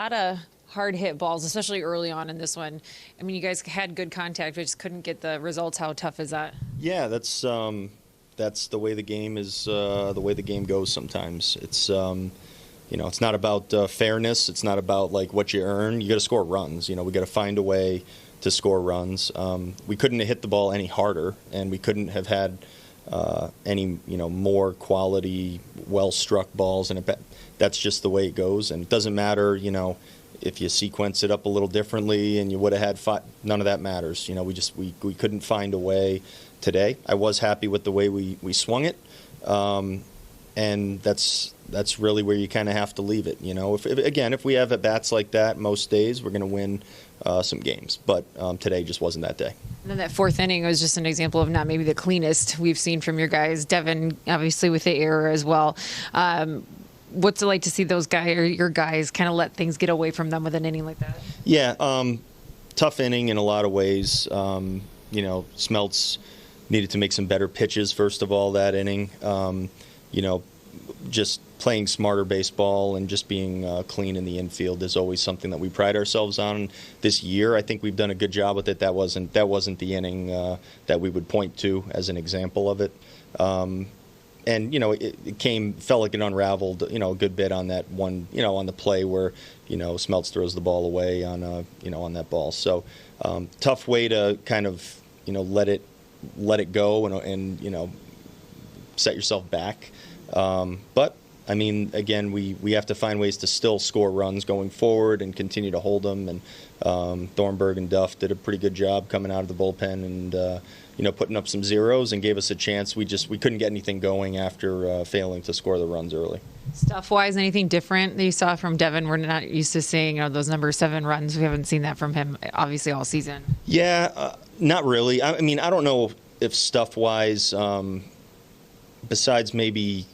A lot of hard hit balls, especially early on in this one. I mean, you guys had good contact, but just couldn't get the results. How tough is that? Yeah, that's the way the game is. The way the game goes. Sometimes it's not about fairness. It's not about like what you earn. You got to score runs. We got to find a way to score runs. We couldn't have hit the ball any harder, and we couldn't have had any more quality, well-struck balls. And that's just the way it goes. And it doesn't matter, if you sequence it up a little differently and you would have had five. None of that matters. We couldn't find a way today. I was happy with the way we swung it, and that's really where you kind of have to leave it. If we have at bats like that most days, we're going to win some games. But today just wasn't that day. And then that fourth inning was just an example of not maybe the cleanest we've seen from your guys. Devin, obviously, with the error as well. What's it like to see those guys or your guys kind of let things get away from them with an inning like that? Yeah, tough inning in a lot of ways. Smeltz needed to make some better pitches, first of all, that inning. Just playing smarter baseball and just being clean in the infield is always something that we pride ourselves on. This year, I think we've done a good job with it. That wasn't the inning that we would point to as an example of it. And it felt like it unraveled, a good bit on that one, on the play where, Smeltz throws the ball away on on that ball. So tough way to kind of, let it go and set yourself back. But I mean, again, we have to find ways to still score runs going forward and continue to hold them. And Thornburg and Duff did a pretty good job coming out of the bullpen and putting up some zeros and gave us a chance. We couldn't get anything going after failing to score the runs early. Stuff-wise, anything different that you saw from Devin? We're not used to seeing those number 7 runs. We haven't seen that from him, obviously, all season. Yeah, not really. I mean, I don't know if stuff-wise, besides maybe,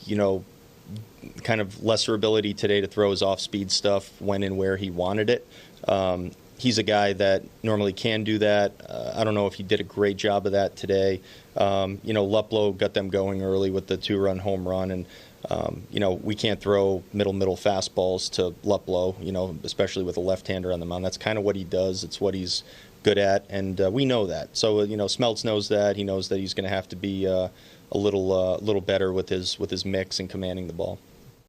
kind of lesser ability today to throw his off-speed stuff when and where he wanted it. He's a guy that normally can do that. I don't know if he did a great job of that today. Luplow got them going early with the 2-run home run, and we can't throw middle fastballs to Luplow, especially with a left-hander on the mound. That's kind of what he does. It's what he's good at, and we know that. So Smeltz knows that. He knows that he's going to have to be a little better with his mix and commanding the ball.